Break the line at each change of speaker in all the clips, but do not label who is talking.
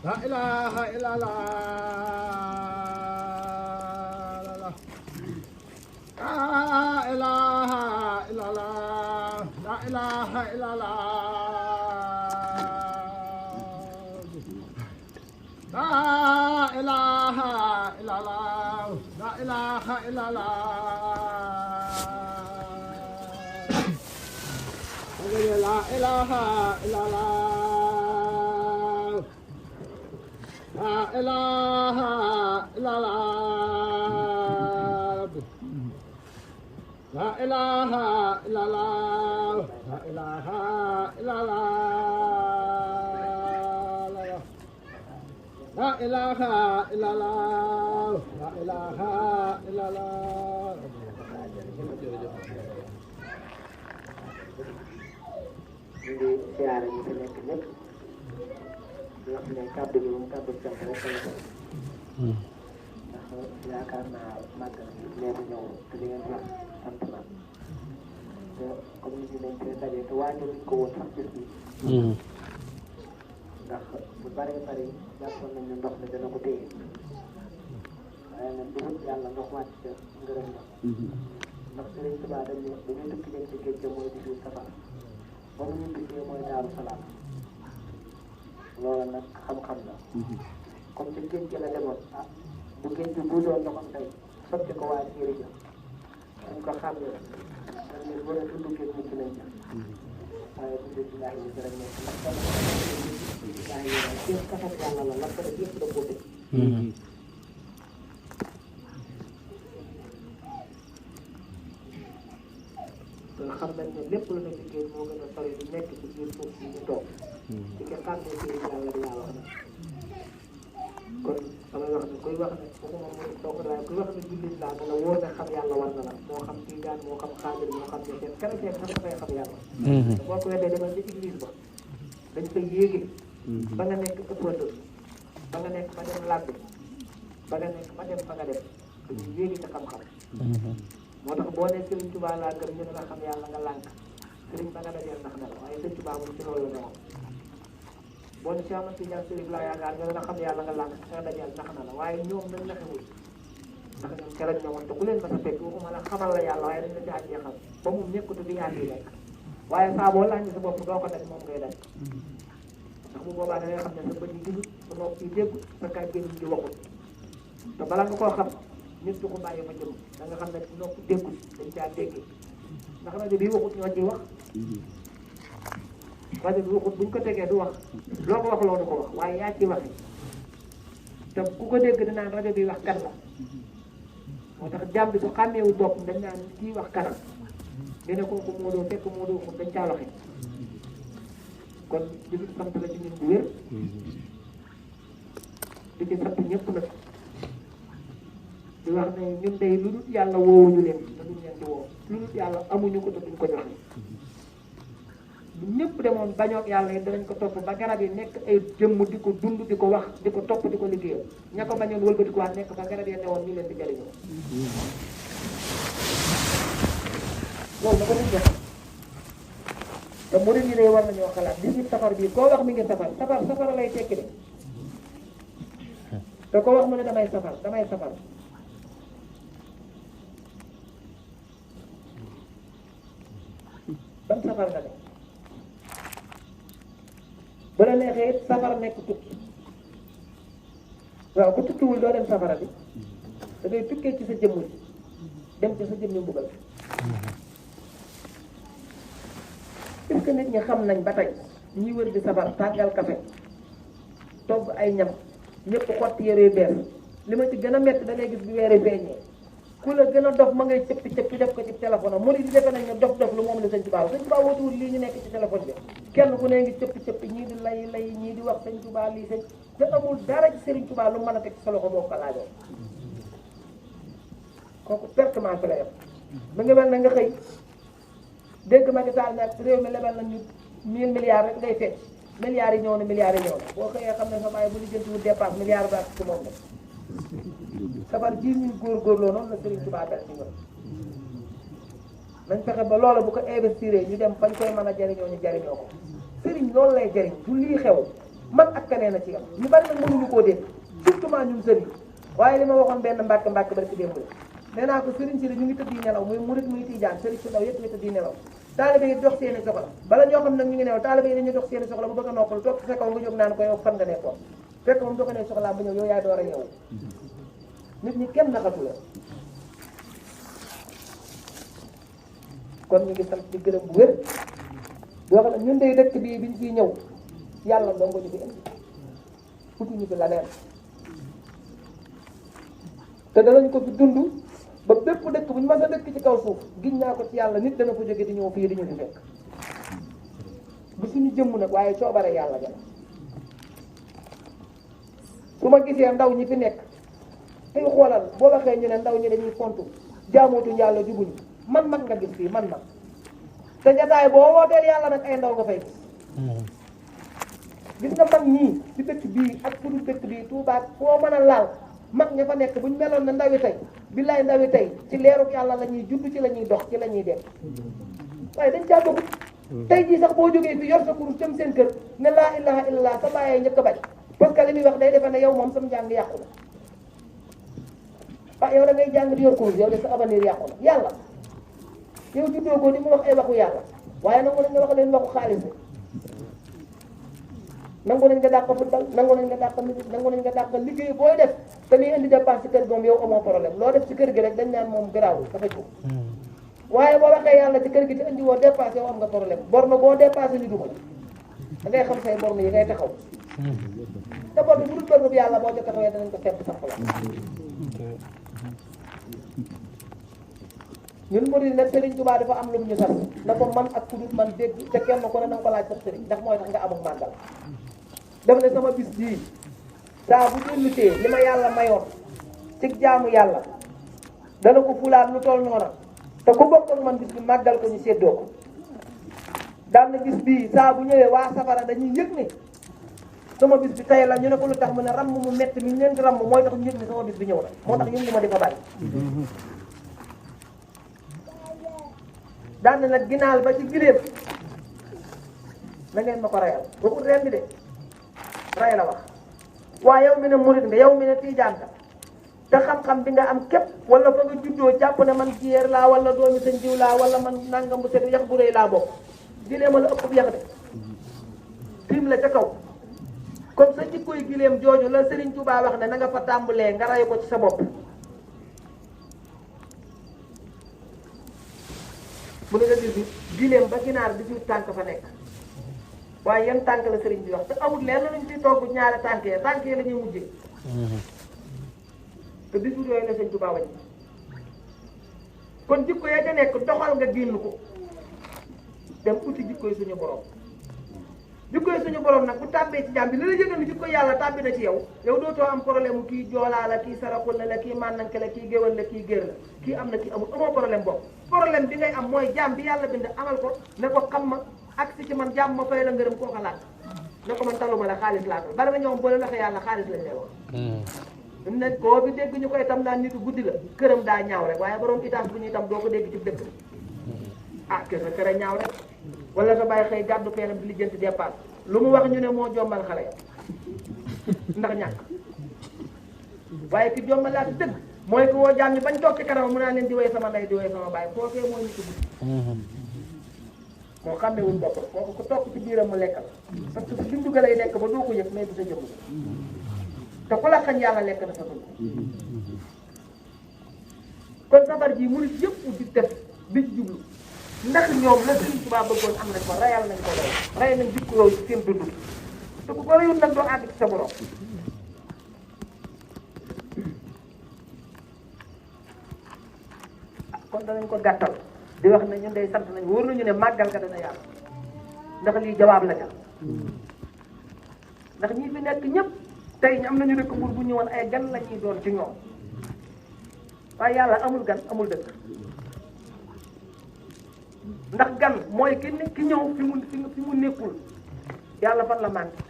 La ilaha illallah. La ilaha illallah. La ilaha illallah. La ilaha illallah. La ilaha illallah. La ilaha illallah. La ilaha illallah. La ilaha illallah. La ilaha illallah. La ilaha illallah. La ilaha illallah.
ñu ngi siyaare ñi fi nekk ñëpp di wax ne kàddu gi moom kàddu gi sant rek la ko ndax yaakaar naa màggal bi léegi ñëw te li ngeen wax sant na te comme ni ñu leen koy dajee te waajal nañ ko woon sax bis bi ndax bu bëree bëri jàppoon nañ ne ndox mi dana ko téye waaye nag du wut yàlla ndox wàcc ca ngërëm la ndax Sëriñ Tuubaa dañ ne dañuy tukki dem ci géej ga mooy di suuf safar ba mu ñu gisee mooy Daaru Salaam loola nag xam-xam la comme ci géej gi la demoon ah bu géej gi buusoon ndoxam tey sotti ko waa jéeri ja dañ ko xam ne dañ ne boo nee tudd géej mucc nañ ca waaye bu dee billaahi yi rek nekk ndax dama ko billaahi yi rek képp kafat yàlla la la ko def yëpp da koo def te xam nañ ne lépp lu nekk ci géej moo gën a sori lu nekk ci biir suuf si ñu toog di ko xàmmee ci yàlla di yàlla wax na kon damay wax ne kuy wax ne waxuma mu toog waaye kuy wax ne jullit laa ne la wóor ne xam yàlla war na la moo xam tijaan moo xam xaadir moo xam ne seen chrétien sax dafay xam yàlla te boo ko weddee demal ci église ba dañ koy yéege ba nga nekk ëppandoo ba nga nekk ba dem làbbi ba nga nekk ba dem fa nga dem dañuy yéegi sa xam-xam moo tax boo nee Sëriñ Tuubaa laa gëm ñu ne la xam yàlla nga lànk sëriñ ba nga dajeel ndax na la waaye Sëriñ Tuubaa moom ci loolu la newoon boo ne Cheikh Ahmad Tidiane Chérif laa yaakaar ñu ne la xam yàlla nga lànk nga dajeel ndax na la waaye ñoom dañ la xewul ndax ñoom ca lañ ñëwoon te ku leen mën a fekk waxuma la xamal la yàlla waaye dañ la jaaj xam ba mu nekkatu di yaat yi nekk waaye saa boo laaj sa bopp doo ko daj moom ngay daj ndax bu boobaa da ngay xam ne sa bët yi gisul sa nopp yi dégg sa kàddu yi di waxul te bala nga koo xam nit du ko bàyyi ma jëm da nga xam ne nopp déggul dañ caa déggee ndax rajo bi waxut ñoo ciy wax rajo bi waxut buñ ko tegee du wax loo ko wax loo du ko wax waaye yaa ci waxi te ku ko dégg dinaan rajo bi wax kan la moo tax jàmm bi su xàmmeewul bopp dañ naan kii wax kanam dina kooku moo doo fekk moo doo dañ caa waxee kon di ci sant la ci ñun bu wér di ci sant ñëpp nag di wax ne ñun day lu dul yàlla woowuñu leen te duñ leen di woo lu dul yàlla amuñu ko te duñ ko joxe bu ñëpp demoon bañoog yàlla yi danañ ko topp ba garab yi nekk ay jëmm di ko dund di ko wax di ko topp di ko liggéeyal ña ko bañoon wëlbati ko wax nekk ba garab yi newoon ñu leen di jëriñoo loolu dafa nit def te murid yi day war nañoo xalaat 18 safar bii koo wax mi ngi safar safara lay tekki de te koo wax mu ne damay safar ban safar nga ne bu la neexee it safar nekk tukki waaw ku tukkiwul doo dem safara bi da ngay tukkee ci sa jëmm ji dem ci sa jëmmi mbugal est-ce que nit ñi xam nañ ba tey ñi wër di safar tàngal café togg ay ñam ñëpp xotti yére yu bees li ma ci gën a métti da ngay gis bi weeri feeñee ku la gën a dof ma ngay cëppi def ko ci téléphone am murid yi defe nañ ne dof lu moom la Sëñ Tuubaa wootuwul lii ñu nekk ci téléphone bi kenn ku ne ngi cëppi ñii di lay ñii di wax Sëñ Tuubaa lii sëñ te amul dara ci Sëriñ Tuubaa lu mën a teg sa loxo boo ko laajoon kooku pertement fi la yem ba nga mel na nga xëy dégg Macky Sall nag réew mi lebal nañu 1000 milliards rek ngay fekk milliards yi ñëw na boo xëyee xam ne sa bàyyi bu ñu jëntuwul dépense milliards ba ci moom la sabar ji ñuy góorgóorloo noonu la Serigne Touba def ci ñun nañ fexe ba loola bu ko investir ñu dem fañ koy mën a jariñoo ñu jariñoo ko Serigne loolu lay jariñ du lii xew mag ak keneen a ci am ñu bari nag mënuñu koo dégg surtout ñun sëriñ waaye li ma waxoon benn mbàkk bari ci démb nee naa ko sëriñ si la ñu ngi tëdd yi nelaw muy murit muy tijaan sëriñ si ndaw yëpp ngi tëdd yi nelaw taalibe yi dox seeni soxla bala ñoo xam nag ñu ngi nelaw taalibe yi dañuy dox seeni soxla bu bëgg a noppal toog ci sa kaw nga jóg naan ko yow fan nga nekkoon fekk moom doxanee soxlaa ba ñëw yow yaay door a ñëw nit ñi kenn naxatu la kon ñu ngi sant di gërëm bu wér yoo xam ne ñun day dëkk bii biñ fiy ñëw yàlla dong ñu fi indi utuñu fi la neen te danañ ko fi dund ba bépp dëkk bu ñu mës a dëkk ci kaw suuf giñ naa ko ci yàlla nit dana ko jóge di ñëw fii di ñu fi fekk bu suñu jëmm nag waaye coobare yàlla gën su ma gisee ndaw ñi fi nekk tey xoolal boo waxee ñu ne ndaw ñi dañuy fontu jaamootu yàlla jubuñu man nga gis fii man te jataay boo wooteel yàlla nag ay ndaw nga fay gis nga mag ñii ci dëkk bii ak fu dul dëkk bii Tuubaa foo mën a laal mag ña fa nekk buñ meloon na ndawi tey billaay ndawi tey ci leeruk yàlla la ñuy judd ci la ñuy dox ci la ñuy dem waaye dañ caa dogut tey jii sax boo jógee fi yor sa kurus jëm seen kër ne laa ilaha illallah sa bàyyee njëkk a bañ parce que li muy wax day defe ne yow moom sam njàng yàqu na yow da ngay jàng di yor kurus yow de sa avenir yàqu na yàlla yow juddoo ko di mu wax ay waxu yàlla waaye nangu nañ nga wax leen waxu xaalis bi nangu nañ nga dàq football nangu nañ nga dàq musique nangu nañ nga dàq liggéey booy def te liy indi dépense ci kër gi moom yow amoo problème loo def ci kër gi rek dañ naan moom garaawul dafa ko waaye boo waxee yàlla ci kër gi te indi woo dépense yow am nga problème borne boo dépassé ñu dugal da ngay xam say borne yi ngay taxaw te borne bu dul borne bi yàlla boo ca taxawee danañ ko fekk sax la ñun murid nag Serigne Touba dafa am lu mu ñu sax na ko man ak ku dul man dégg te kenn ko ne na nga ko laaj sax Serigne ndax mooy tax nga amul màggal daf ne sama bis bii saa bu dellusee li ma yàlla mayoon ci jaamu yàlla dana ko fulaat lu toll noona te ku bokk ak man bis bi màggal ko ñu séddoo ko daan na bis bii saa bu ñëwee waa safara dañuy yëg ne sama bis bi tey la ñu ne ko lu tax mu ne ramm mu metti mi ñu leen di ramm mooy tax ñu yëg ne sama bis bi ñëw na moo tax ñun li ma di fa bari daan na nag ginaal ba ci giléem na ngeen ma ko rayal waxul ren bi de ray la wax waaye yow mi ne murid nga yow mi ne tiijaan nga te xam-xam bi nga am képp wala fa nga juddoo jàpp ne man jiyeer laa wala doomi sëñ jiw laa wala man nangam bu set yax bu rëy laa bokk giléem a la ëpp yax de tiim la ca kaw comme sa jikkoy giléem jooju la Serigne Touba wax ne na nga fa tàmbalee nga ray ko ci sa bopp mu ne nga gis bi giléem ba ginaar 18 tànk fa nekk waaye yan tànk la sëriñ bi wax te amul lenn luñ ciy togg ñaari tànk yi la ñuy mujjee te 18 yooyu la sëñ Tuubaa wàññi kon jikko ya ca nekk doxal nga génn ko dem uti jikko yi suñu borom jikko yi suñu borom nag bu tàbbee ci jàmm bi li la yëgal ni jikko yàlla tàbbi na ci yow dootoo am problème mu kii joolaa la kii saraxul la kii mànnanke la kii géwal la kii gér la kii am na kii amul amoo problème boobu problème bi ngay am mooy jàmm bi yàlla bind amal ko ne ko xam ma ak si ci man jàmm ma fay la ngërëm koo ko laaj ne ko man taluma la xaalis laa ko bari na ñoom boo leen waxee yàlla xaalis lañ lay wax ne koo bi dégg ñu koy tam naan nitu guddi la këram daa ñaaw rek waaye borom itaas bu ñuy tam doo ko dégg ci dëkk kër sa kër a ñaaw rek wala sa bàyyi xëy gàddu peenam di lijjanti dépasse lu mu wax ñu ne moo jombal xale ya ndax ñàkk waaye ki jombalaat dëgg mooy ko woo jàmm ñi bañ toog ci kanam mu naa leen di woy sama ndey di woy sama bàyyi foofee mooy nitu guddi moo xàmmewul bopp kooku ku toog ci biiram mu lekkal parce que si dundu ga lay lekk ba doo ko yëg mais du sa jëmm te ku la xañ yàlla lekk na sa dund kon safar ji murit yëpp di def di jublu ndax ñoom la Sëriñ Tuubaa bëggoon am nañ ko rayal nañ ko lool ray nañ jikko yooyu ci seen dund te ku ko rayul nag doo àgg ci sa borom kon danañ ko gàttal di wax ne ñun day sant nañ wóor nañu ne màggal ga dana yàlla ndax lii jawaab la ca ndax ñi fi nekk ñëpp tey am nañu dëkk Mbuur bu ñëwoon ay gan la ñuy doon ci ñoom waaye yàlla amul gan amul dëkk ndax gan mooy ki ñëw fi mu nekkul yàlla fan la manqué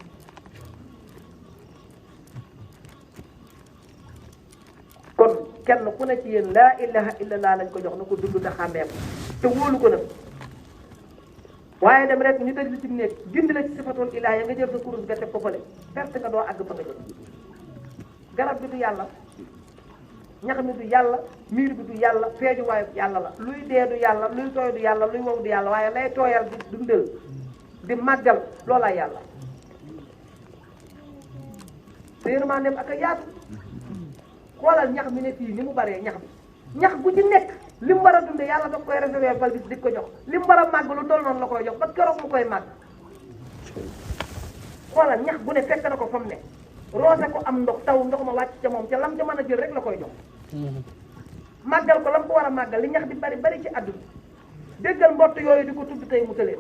kon kenn ku ne ci yéen laa ilaha illallah lañ ko jox na ko dund te xàmmee ko te wóolu ko nag waaye dem rek ñu tëj li ci nekk gindi la ci sifatul ilaahi nga jël sa kurus nga teg ko fële perte nga doo àgg fa nga jëm garab bi du yàlla ñax mi du yàlla miir bi du yàlla feejuwaay yàlla la luy dee du yàlla luy tooy du yàlla luy wow du yàlla waaye lay tooyal di dundal di màggal loolaa yàlla te yërmandeem ak a yaatu xoolal ñax mi ne fii ni mu baree ñax bi ñax bu ci nekk li mu war a dundee yàlla da koy réserver fal bis di ko jox li mu war a màgg lu toll noonu la koy jox ba keroog mu koy màgg xoolal ñax bu ne fekk na ko fa mu ne roose ko am ndox taw ndox ma wàcc ca moom ca lam ca mën a jël rek la koy jox màggal ko lam ko war a màggal li ñax di bari bari ci àdduna déggal mbott yooyu di ko tudd tey mu tëlee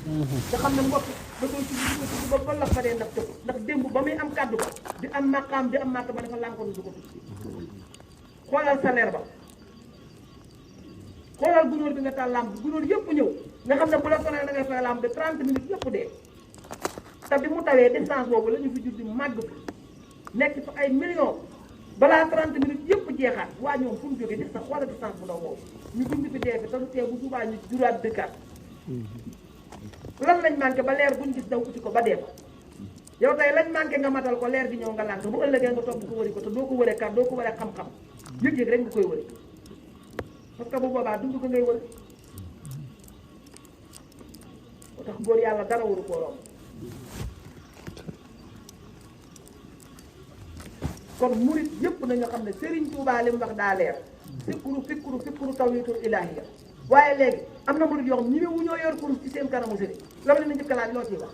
nga xam ne mbott da koy tudd di ko tudd ba ba la fa dee ndax tëb ndax démb ba muy am kàddu ko di am màqaam di am màq ba dafa lànkoon du ko tudd xoolal salaire ba xoolal gunóor bi nga taal lampe gunóor yëpp ñëw nga xam ne bu la sonal da ngay fay lampe de 30 minutes yëpp dee te bi mu tawee distance boobu la ñu fi jur di màgg fi nekk fa ay millions balaa 30 minutes yëpp jeexaat waa ñoom fu mu jógee distance wala distance bu ndaw boobu ñu dund fi dee fi te du tee bu subaa ñu juraat dëkkaat lan lañ manqué ba leer buñ gis daw uti ko ba dee ko yow tey lañ manqué nga matal ko leer gi ñëw nga lànk bu ëllëgee nga toog ko wëri ko te doo ko wëree kar doo ko wëree xam-xam yëg-yëg rek nga koy wëri parce que bu boobaa dund ko ngay wëri moo tax góor yàlla dara waru koo romb kon murit yëpp nañu xam ne Serigne Touba li mu wax daa leer fikkuru tawhiidul ilaahiya waaye léegi am na murit yoo xam ñi wu ñoo yor kurus ci seen kanamu sëriñ la leen a njëkk laaj loo ciy wax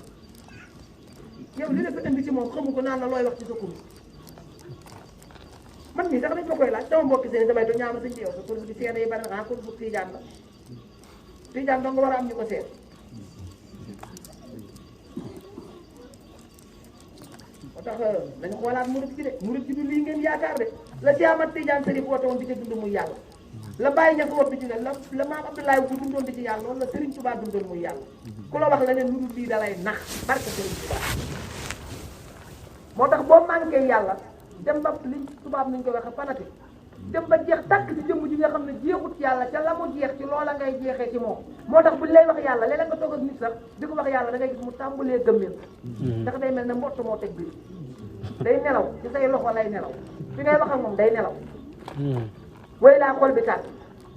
yow li la fi indi ci moom xamu ko naan la looy wax ci sa kurus man mii sax dañ ma koy laaj sama mbokki seen damay do ñaama sëñ bi yow sa kurus bi seede yi bari na kurus bu Tijaan la Tijaan dong nga war a am ñu ko seet moo tax nañu xoolaat murit gi de murit gi du lii ngeen yaakaar de la Cheikh Ahmad Tidiane Chérif woote woon di ca dund muy yàlla la Baye Niass woote ci ne la maam Abdoulaye bu dundoon di ci yàlla loolu la Serigne Touba dundoon muy yàlla ku la wax leneen lu dul lii dalay nax barke Serigne Touba moo tax boo manqué yàlla dem ba li tubaab nañ ko waxee fanatique dem ba jeex tàkk ci jëmm ji nga xam ne jeexut ci yàlla ca la mu jeex ci loola ngay jeexee ci moom moo tax buñ lay wax yàlla léeg-léeg nga toog ak nit sax di ko wax yàlla da ngay gis mu tàmbalee gëmmeel ndax day mel ne mbott moo teg biir day nelaw ci say loxo lay nelaw fi ngay wax ak moom day nelaw way laa xol bi tàkk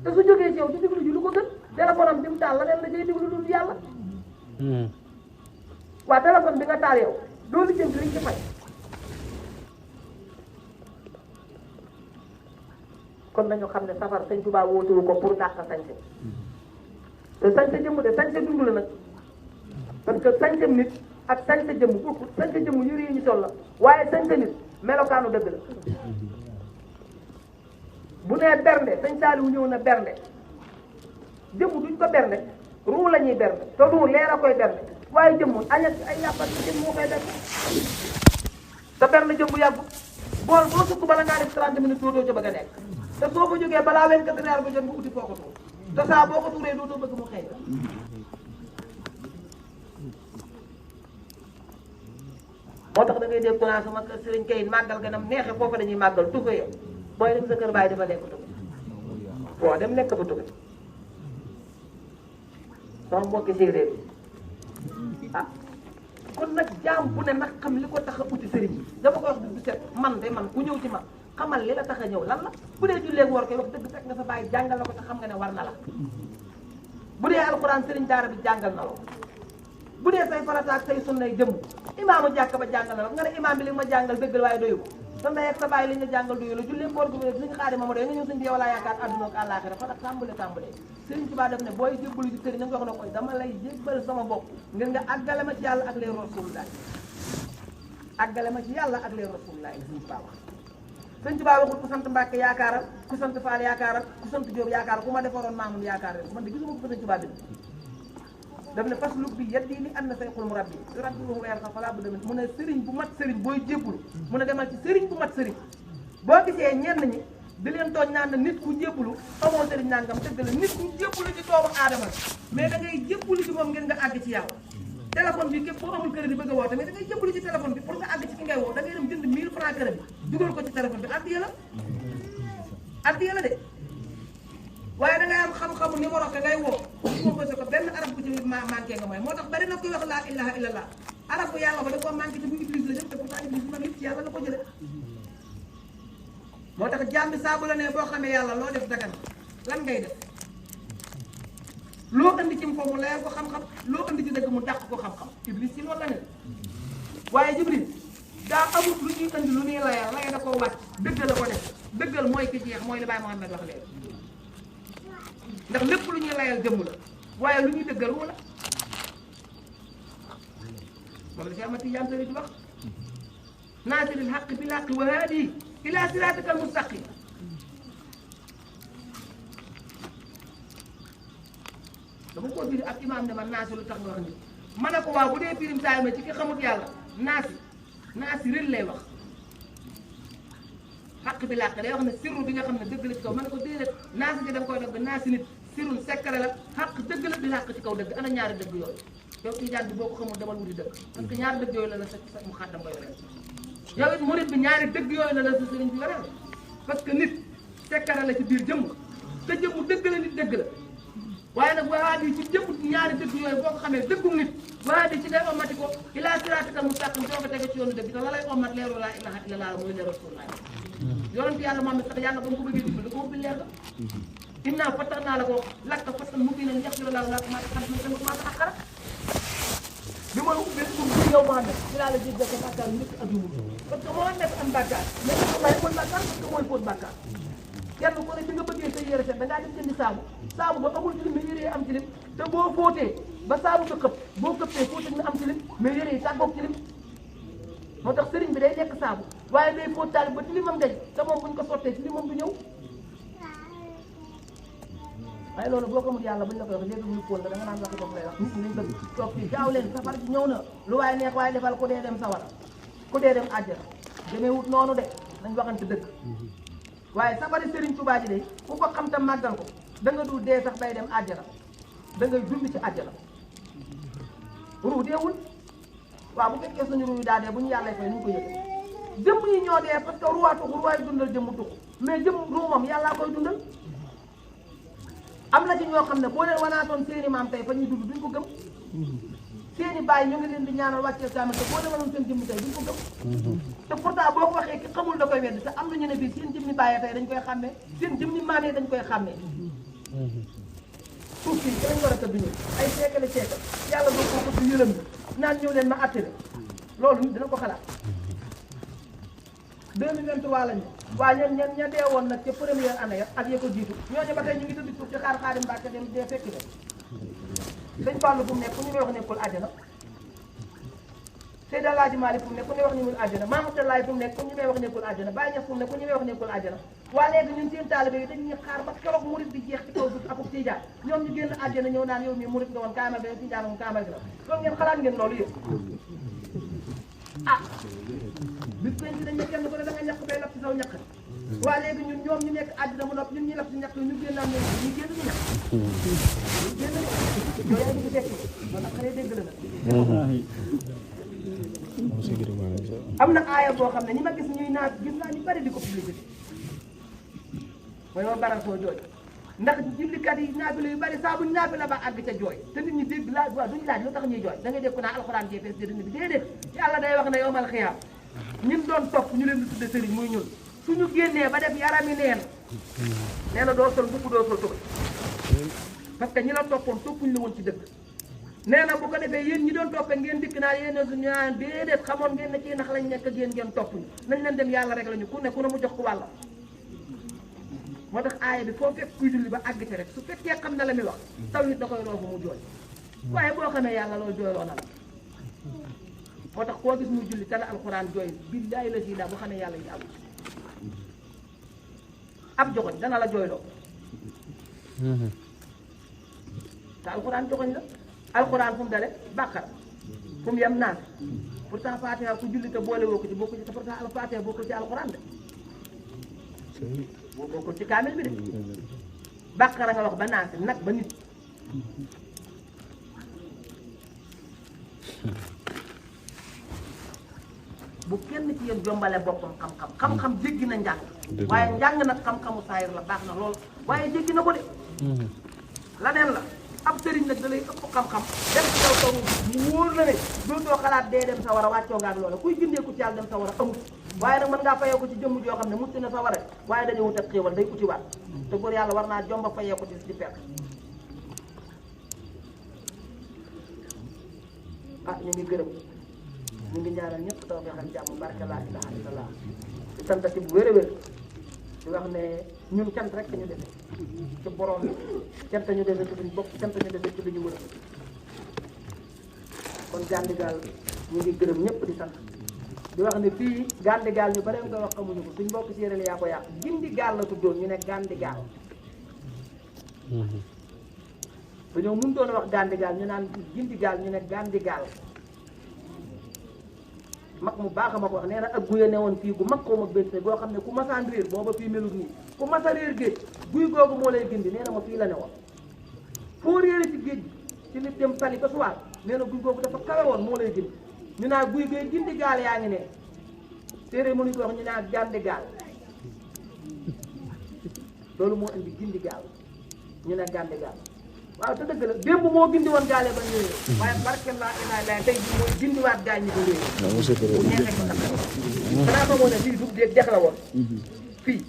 te su jógee ci yow di déglu ji lu ko gën téléphone am bi mu taal la leen la jay déglu dul yàlla waa téléphone bi nga taal yow doo li jënd liñ ci fay kon nañu xam ne safar sëñ Tuubaa wóotuwu ko pour dàq sañse te sañse jëmm de sañse dund la nag parce que sañse nit ak sañse jëmm bokkul sañse jëmm yëre yi ñu sol la waaye sañse nit melokaanu dëgg la bu nee bernde sëñ Saaliwu ñëw na bernde jëmm duñ ko bernde ruu la ñuy bernde te ruu leer a koy bernde waaye jëmm añat ay yàppat ci jëmm moo koy bernde te bernde jëmm yàggu bool boo sukk bala ngaa def 30 minutes dootoo ca bëgg a nekk te soo ko jógee balaa 24 heures ba jot nga uti foo ko tuur te saa boo ko tuuree dootoo bëgg mu xëy moo tax da ngay dégg naa sama kër sëriñ kay màggal ganam neexe foofa dañuy màggal tufe yow booy dem sa kër bàyyi dafa lekk tufe boo dem lekk ba tufe sama mbokki séeréer yi ah kon nag jaam bu ne nag xam li ko tax a uti sëriñ bi dama ko wax du set man de man ku ñëw ci man xamal li la tax a ñëw lan la bu dee jullee war koy wax dëgg fekk nga sa bàyyi jàngal la ko te xam nga ne war na la bu dee alxuraan sëriñ daara bi jàngal na la bu dee say farata ak say sunnay jëmm imaamu jàkk ba jàngal na la nga ne imaam bi li ma jàngal dëgg la waaye doyu ko sa ndey ak sa bàyyi li ñu jàngal doyu la jullee koor gu mu ne suñu xaari ma doy nga ñëw suñ bi yow laa yaakaar àdduna ak àllaaxira fa tax tàmbale sëriñ Tuubaa def ne booy jébbalu ci sëriñ nga wax na koy dama lay jébbal sama bopp ngir nga àggale ma ci yàlla ak leer rasulullah àggale ma ci yàlla ak leer rasulullah sëriñ Tuubaa wax sëriñ Tuubaa waxul ku sant Mbàkke yaakaaral ku sant Faal yaakaaral ku sant Jóob yaakaaral ku ma defaroon maamun yaakaar rek man de gisuma ko fa sëriñ Tuubaa bi daf ne fas lug bi yeddi ni am na say xul mu rabbi rabbi mu weer sax falaa bu demee mu ne sëriñ bu mat sëriñ booy jébbulu mu ne demal ci sëriñ bu mat sëriñ boo gisee ñenn ñi di leen tooñ naan na nit ku jébbulu amoo sëriñ nangam dëgg la nit ku jébbulu ci doomu aadama mais da ngay jébbulu ci moom ngeen nga àgg ci yàlla téléphone bi képp boo amul kër di bëgg a woote mais da ngay jébbulu ci téléphone bi pour nga àgg ci ki ngay woo da ngay dem jënd 1000 francs kër bi dugal ko ci téléphone bi addiya la de
waaye da ngay am xam-xamu numéro ka ngay woo composé ko benn arab bu ci manqué nga mooy moo tax bari na koy wax laa ilaha illallah arab bu yàlla ba da koo manqué te bu iblis la def te pourtant iblis man lépp ci yàlla la ko jële moo tax jàmbi saa bu la ne boo xamee yàlla loo def dagan lan ngay def loo andi ci foofu mu layal ko xam-xam loo andi ci dëgg mu dàq ko xam-xam iblis ci loolu la ne waaye jibril daa amut lu ñuy andi lu ñuy layal lay da koo wàcc dëgg la ko def dëggal mooy ki jeex mooy li Baye Mouhamed wax léegi ndax lépp lu ñuy layal jëmm la waaye lu ñuy dëggal wala moom la si amati yam sari di wax naasiril xaq bil xaq wa haadi ila siraatikal mustaqim dama ko firi ak imaam ne ma naasi lu tax nga wax ni ma ne ko waaw bu dee firim taay ma ci ki xamut yàlla naasi rël lay wax xaq bi làq day wax ne sirru bi nga xam ne dëgg la ci kaw ma ne ko déedéet naasi gi da nga koy dog naasi nit sirrul sekkare la xaq dëgg la bi làq ci kaw dëgg ana ñaari dëgg yooyu yow kii jaan bi boo ko xamul demal wuti dëgg parce que ñaari dëgg yooyu la la sa mu xaddam koy yoreel yow it murit bi ñaari dëgg yooyu la la sa sëriñ bi yoreel parce que nit sekkare la ci biir jëmm te jëmm dëgg la nit dëgg la waaye nag waa di ci jëmm ñaari dëgg yooyu boo ko xamee dëggum nit waa di ci ngay omati ko ilaa siraatikal mustaqim soo ko tege ci yoonu dëgg te la lay omat leeru laa ilaha illallah mooy leeru rasulullah yonent yàlla moom sax yàlla ba mu ko bëggee dimbali da ko ubbi leer ga innaa fatahnaa laka laka fathan mubiinan yaghfir laka maa taqaddama min dhanbika bi ma ubbee pour bu yow Mouhamed ci laa la jéggal sa bàkkaar njëkk ak yu mujj parce que Mouhamed am bàkkaar mais dafa may kon bàkkaar parce que mooy fóot bàkkaar kenn ku ne bi nga bëggee sa yére set da ngaa dem jëndi saabu ba amul tilim mais yére yi am tilim te boo fóotee ba saabu nga xëpp boo xëppee fóotee nga am tilim mais yére yi tàggoog tilim moo tax sëriñ bi day nekk saabu waaye day fóot taal ba tilimam dañ te moom buñ ko sottee tilimam du ñëw waaye loolu boo xamul yàlla buñ la koy wax léegi ñu fóol la da nga naan waxi bopp lay wax nit ñi nañ bëgg toog fii gaaw leen safar bi ñëw na lu waaye neex waaye defal ku dee dem sawara ku dee dem àjjana demee wut noonu de nañ waxante dëgg waaye safari Serigne Touba ji de ku ko xam te màggal ko da nga dul dee sax bay dem àjjana da ngay dund ci àjjana ruu deewul waaw bu fekkee suñu ruu yi daa dee bu ñu yàlla fay nu ñu ko yëg jëmm yi ñoo dee parce que ruwaa tuxu ruwaay dundal jëmm tuxu mais jëmm ruu moom yàllaa koy dundal am na ci ñoo xam ne boo leen wanaatoon seeni maam tey fa ñuy dund duñ ko gëm seeni bàyyi ñu ngi leen di ñaanal wàccee kaamil te boo leen wanoon seen jëmm tey duñ ko gëm te pourtant boo ko waxee ki xamul da koy wedd te am na ñu ne bii seen jëmmi bàyyi tey dañ koy xàmmee seen jëmmi maam yi dañ koy xàmmee suuf si dañ war a tëdd ñu ay seekale seekal yàlla boo ko ko yërëm bi naan ñëw leen ma attile loolu nit dina ko xalaat 2023 lañu waaye ña dee woon nag ca première année ya ak ya ko jiitu ñooñu ba tey ñu ngi tëdd suuf ci xaar Xaadim Mbàkke dem dee fekk leen dañ fàllu fu mu nekk ku ñu may wax nekkul àjjana Seydi Alaaji Maalik fu mu nekk ku ñuy wax nekkul àjjana Mamadou Laay fu mu nekk ku ñu may wax nekkul àjjana Baye Ñas fu mu nekk ku ñu may wax nekkul àjjana waa léegi ñun seen taalibe yi dañuy xaar ba keroog murit bi jeex ci kaw suuf akub tijaan ñoom ñu génn àjjana ñëw naan yow mii murit nga woon kaamal ga tijaan moom kaamal gi la loolu ngeen xalaat ngeen loolu yëpp ah bis ko ci dañ ne kenn ko ne da nga ñàkk bay lap ci saw ñàkk waa léegi ñun ñoom ñu nekk àddina mu nopp ñun ñuy lap ci ñàkk ñu génn naan ñu génn ñu ñàkk ñu génn yooyu ay ngi tekki moo tax xëy dégg la am na aaya boo xam ne ñi ma gis ñuy naat gis naa ñu bari di ko publicité mooy ma baral koo jooy ndax jullikat yi naafila yu bari saa buñ naafila ba àgg ca jooy te nit ñi dégg laaj waaw duñu laaj lu tax ñuy jooy da ngay dégg ko naa alxuraan jee fees dënn bi déedéet yàlla day wax ne yowmal xiyaam ñun doon topp ñu leen di tudde sëriñ muy ñun suñu génnee ba def yarami neen nee na doo sol mbubb doo sol tubay parce que ñi la toppoon toppuñ la woon ci dëgg nee na bu ko defee yéen ñi doon toppee ngeen dikk naa yéen a ñaan déedéet xamoon ngeen ne ci nax lañ nekk ak yéen ngeen topp ñu nañ leen dem yàlla rek lañu ku ne mu jox ko wàlla moo tax aaya bi foo fekk kuy julli ba àgg ci rek su fekkee xam na la muy wax taw it da koy roofu mu jooy waaye boo xamee yàlla loolu jooyloo na la moo tax koo gis muy julli te la alxuraan jooy billaahi la si daa bu xamee yàlla yi amul ab joxoñ dana la jooyloo te alxuraan joxoñ la alxuraan fu mu dale bàqara fu mu yem naan pourtant Fatiha ku julli te boole woo ko ci bokku ci te pourtant Fatiha bokkul ci alxuraan de boo bokkul ci kaamil bi de bàqara nga wax ba naan nag ba nit bu kenn ci yéen jombale boppam xam-xam jéggi na njàng waaye njàng nag xam-xamu saayir la baax na lool waaye jéggi na ko de laneen la ab sëriñ nag da lay ëpp xam-xam dem ci kaw kaw mu wóor la ne dootoo xalaat dee dem sa war a wàccoo nga ak loola kuy gindeeku ci yàlla dem sa war a amul waaye nag mën ngaa fayee ko ci jëmm joo xam ne mucc na sa war a waaye dañu wut ak xéewal day uti waat te góor yàlla war naa jomba fayee ko ci perte ah ñu ngi gërëm ñu ngi ñaanal ñëpp taw bi xam jàmm barke laa ilaha illallah di sant ci bu wér a wér di wax ne ñun cant rek ñu defe ci borom bi cant ñu defe ci duñ bopp cant ñu defe ci duñu wër kon Gandigal ñu ngi gërëm ñëpp di sant di wax ne fii Gandigal ñu bare nga wax xamuñu ko suñ mbokk séeréer yaa ko yàq Gindigaal la tuddoon ñu ne Gandigal dañoo mun doon wax Gandigal ñu naan Gindigaal ñu ne Gandigal mag mu baax a ma ko wax nee na ak guya ne woon fii gu mag koo mag bés goo xam ne ku masaan réer booba fii melut nii ku masa réer géej guy googu moo lay gindi nee na ma fii la ne woon foo réere ci géej ci nit dem tali ba suwaar nee na guy googu dafa kawe woon moo lay gindi ñu naa guy gay Gindigaal yaa ngi ne téere mënuñ ko wax ñu naa Gandigal loolu moo indi Gindigaal ñu ne Gandigal waaw te dëgg la démb moo gindi woon gaale ba ñëwee waaye barke laa ilaha illa tey jii mooy gindiwaat gaañ ñi ko réer bu neexee ko sax xanaa xamoo ne fii du dex la woon fii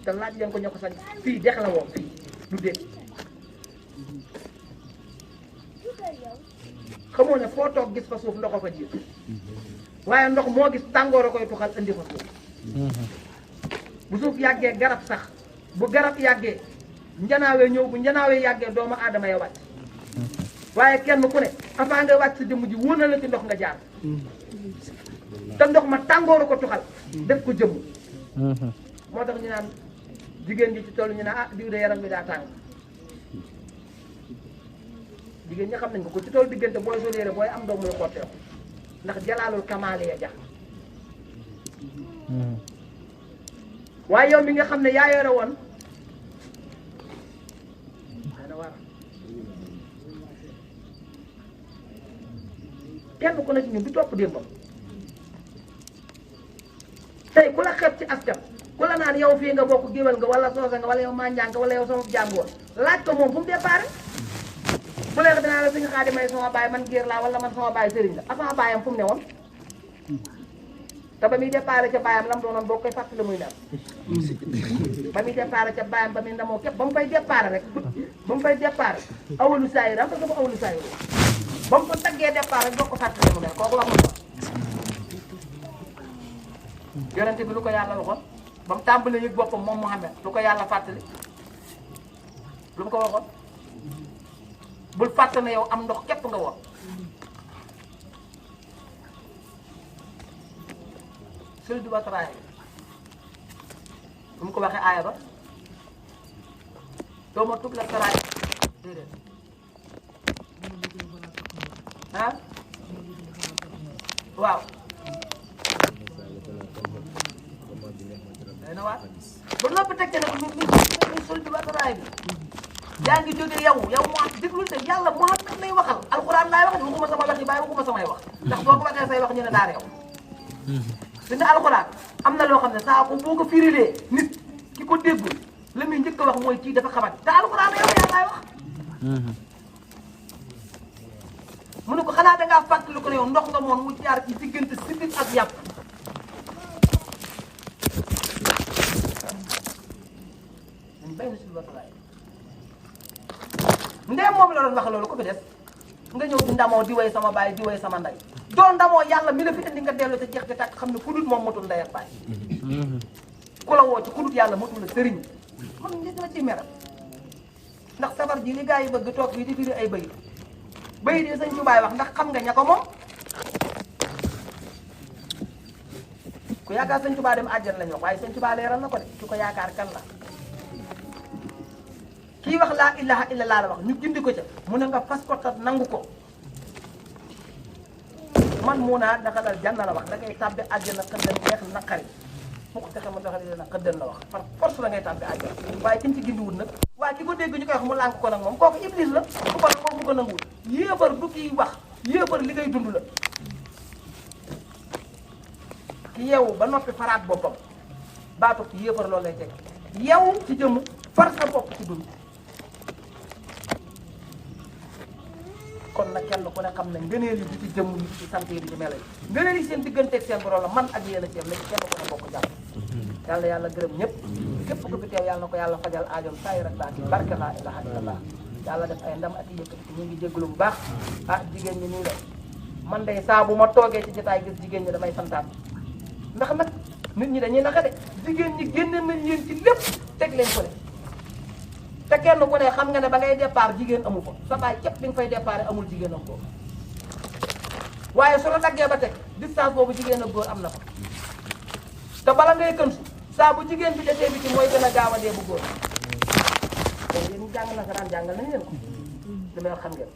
te laaj leen ko ñoo ko sañ fii dex la woon fii du dex xamoo ne foo toog gis fa suuf ndox a fa jiitu waaye ndox moo gis tàngoor a koy tuxal indi fa suuf bu suuf yàggee garab sax bu garab yàggee njanaawee ñëw bu njanaawee yàggee doomu aadama ya wàcc waaye kenn ku ne avant nga wàcc sa jëmm ji wóor na la ci ndox nga jaar te ndox ma tàngooru ko tuxal def ko jëmm moo tax ñu naan jigéen ji ci toll ñu ne ah diw de yaram bi daa tàng jigéen ñi xam nañ ko ci toll diggante booy soleere booy am doom muy xotteeku ndax jalaalul kamaale ya jax waaye yow mi nga xam ne yaa yore woon kenn ku ne ci ñun du topp démbam tey ku la xeeb ci askan ku la naan yow fii nga bokk géwél nga wala soosa nga wala yow manjaan nga wala yow sama jàngoor laaj ko moom fu mu déparé bu leen dinaa la suñu xaadi may sama baay man géer laa wala man sama baay sëriñ la avant baayam fu mu ne woon te ba muy déparé ca baayam lam doonoon boo koy fàttali muy ndam ba muy déparé ca baayam ba muy ndamoo képp ba mu fay déparé rek ba mu fay déparé awalu saa yi ram parce que ba awalu saa yi ba mu ko taggee départ rek doo ko fàttali mu ne kooku wax na ko yonente bi lu ko yàlla waxoon ba mu tàmbalee yëg boppam moom Muhammad lu ko yàlla fàttali lu mu ko waxoon bul fàtte ne yow am ndox képp nga woon sul di bataraay lu mu ko waxee aaya ba doo ma tub la taraay déedéet ah waaw day na waat ba noppi teg ca nag ñu sol ci bataraay bi yaa ngi jóge yow moo am déglul te yàlla Muhammad lay waxal alxuraan laay wax waxuma sama wax yi bàyyi waxuma samay wax ndax boo ko waxee say wax ñu ne daa réew dina alxuraan am na loo xam ne saa ko boo ko firilee nit ki ko déggul la muy njëkk a wax mooy kii dafa xamat te alxuraan yow yaa laay wax mu ne ko xanaa dangaa fàttali ko ne yow ndox nga moon mu jaar ci diggante sibit ak yàpp ñun bay na si watalaay ndee moom la doon wax loolu ko fi def nga ñëw di ndamoo di way sama baay di way sama ndey doo ndamoo yàlla mi la fi indi nga dellu ca jeex te tàkk xam ne ku dul moom matul ndey ak baay ku la woo ci ku dul yàlla matul la sëriñ man ngi la ci meral ndax sabar ji li gaa yi bëgg toog yi di firi ay bëy bëy de sëñ Tubaay wax ndax xam nga ña ko moom ku yaakaar sëñ Tubaa dem àjjana lañu wax waaye sëñ Tubaa leeral na ko de ki ko yaakaar kan la kii wax laa ilaha illallah la wax ñu gindi ko ca mu ne nga fas ko tat nangu ko man mu naa daxalal janna la wax da ngay tàbbi àjjana xëddal neex naqari mu ko fexe mu daxal na xëddal la wax par force da ngay tàbbi àjjana waaye ki ñu ci gindiwul nag waaye ki ko dégg ñu koy wax mu lànk ko nag moom kooku iblis la ku ko kooku ko nanguwul yéefar du kiy wax yéefar li ngay dund la ki yeewu ba noppi faraat boppam baatu ki yéefar loolu lay teg yeewu ci jëmm far sa bopp ci dund kon nag kenn ku ne xam ne ngëneel yi du ci jëmm yi ci sant yi du ci melo yi ngëneel yi seen digganteeg seen borom la man ak yéen a ci yem léegi kenn ku ne bokk jàpp yàlla yàlla gërëm ñëpp képp ku fi teew yàlla na ko yàlla fajal aajom saa yi rek baa ci barke laa ilaha illallah yàlla def ay ndam ak yëkkati ñu ngi jégalu bu baax ah jigéen ñi nii la man day saa bu ma toogee ci jotaay gis jigéen ñi damay santaat ndax nag nit ñi dañuy naka de jigéen ñi génne nañ leen ci lépp teg leen ko te kenn ku ne xam nga ne ba ngay départ jigéen amu ko sa baay képp bi nga fay départ amul jigéen am ko waaye su la daggee ba teg distance boobu jigéen ak góor am na ko te bala ngay kënsu saa bu jigéen bi desee bi ci mooy gën a gaaw a dee bu góor kon yéen ñu jàng nasaraan jàngal nañ leen ko li may wax xam ngeen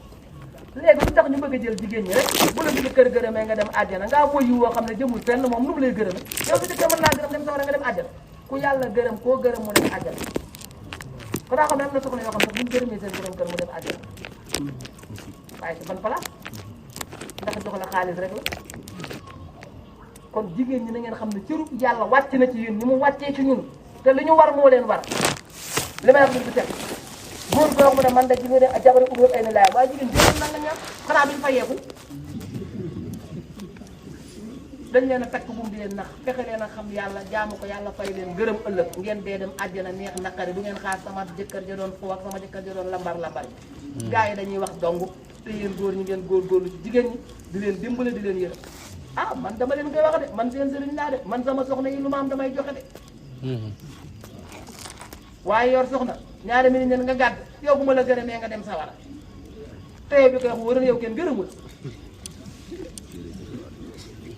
léegi lu tax ñu bëgg a jël jigéen ñi rek bu la bi kër gërëmee nga dem àjjana ngaa mooy yu woo xam ne jëmul fenn moom nu mu lay gërëme yow si dëkkee mën naa gërëm dem sawara nga dem àjjana ku yàlla gërëm koo gërëm mu dem àjjana ko daa xam ne am na soxna yoo xam ne bu ñu gërëmee seen gërëm kër mu dem àjjana waaye ci ban place ndax jox la xaalis rek la kon jigéen ñi na ngeen xam ne cëru yàlla wàcc na ci yéen ni mu wàccee ci ñun te li ñu war moo leen war li may wax ni du teg góor goo mu ne man da ji nga ne jabari ubóor ay na laay waaye jigéen jigéen nan la ñam xanaa duñ fayeeku dañ leen a takk bu mu di leen nax fexe leen a xam yàlla jaamu ko yàlla fay leen gërëm ëllëg ngeen dee dem àjjana neex naqari du ngeen xaar sama jëkkër ja doon foo ak sama jëkkër ja doon lambar gars yi dañuy wax dong te yéen góor ñi ngeen góorgóorlu ci jigéen ñi di leen dimbale di leen yërëm ah man dama leen koy wax de man seen sëriñ laa de man sama soxna yi lu ma am damay joxe de waaye yor soxna ñaari minute nga gàdd yow bu ma la gërëmee nga dem sawara te yow bi koy wax wóor na yow kenn gërëmul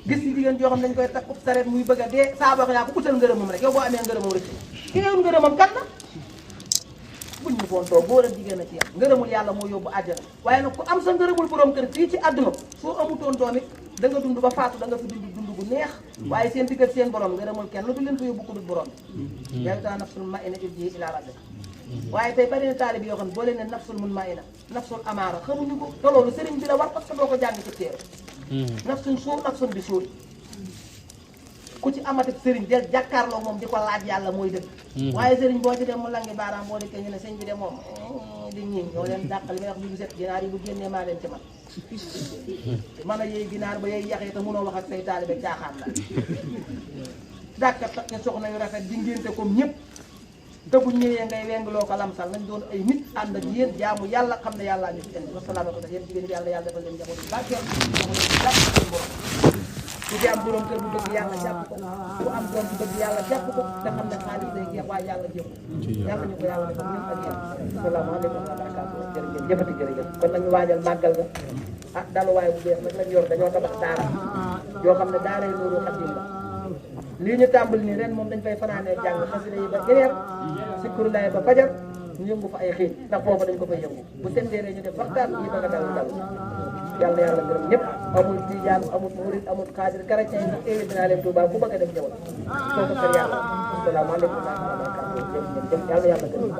gis ci jigéen joo xam ne dañ koy takku sareet muy bëgg a dee saa boo ko yaa ko utal ngërëmam rek yow boo amee ngërëmam rek ki nga yoon ngërëmam kan la buñ ñu fontoo góor ak jigéen a ci yam ngërëmul yàlla moo yóbbu àjjana waaye nag ku am sa ngërëmul borom kër fii ci àdduna soo amutoon doom it da nga dund ba faatu da nga fi dund gu neex waaye seen diggat seen borom ngërëmul kenn du leen fa yóbbu ku dul borom yow taa nafsul ma ina irji ila rabbik waaye tey bari na taalib yoo xam ne boo leen ne nafsul mun ma ina nafsul amaara xamuñu ko te loolu sëriñ bi la war parce que doo ko jàng ci téere nafsun suur nafsun bi suur ku ci amati sëriñ de jàkkaarloo moom di ko laaj yàlla mooy dëgg waaye sëriñ boo ci dem mu langi baaraam boo dikkee ñu ne sëñ bi de moom di ñii ñoo leen dàq li may wax bi bu set ginaar yi bu génnee maa leen ci man a yey ginaar ba yey yaxee te mënoo wax ak say taalibe caaxaan la dàkka takk soxna yu rafet di ngénte comme ñëpp te bu ñëwee ngay wengloo ko lamsal nañ doon ay nit ànd ak yéen jaamu yàlla xam ne yàllaa ñu fi indi wasalaamaaleykum yéen jigéen bi yàlla defal leen njaboot yu barkeel ku ci am borom kër bu bëgg yàlla jàpp ko ku am doom bu bëgg yàlla jàpp ko te xam ne xaalis day jeex waaye yàlla jeexu yàlla ñu ko yàlla defal ñun ak yéen asalaamaaleykum wa barakaatu jërëjëf jëfati jërëjëf kon nañu waajal màggal ga ah daluwaay bu bees nag lañ yor dañoo tabax daara yoo xam ne daara yi Nuurul Xadiim la lii ñu tàmbali nii ren moom dañ fay fanaanee jàng xasida yi ba gëneer sikkurulaay ba fajar ñu yëngu fa ay xiin ndax foofa dañ ko fay yëngu bu setteeree ñu def waxtaan ñi bëgg a dal yàlla yàlla gërëm ñëpp amul tijaan amul murid amul xaadir chrétien yi invité naa leen Touba ku bëgg a dem ñëwal foofu kër yàlla asalaamaaleykum wa rahmatulah yàlla yàlla gërëm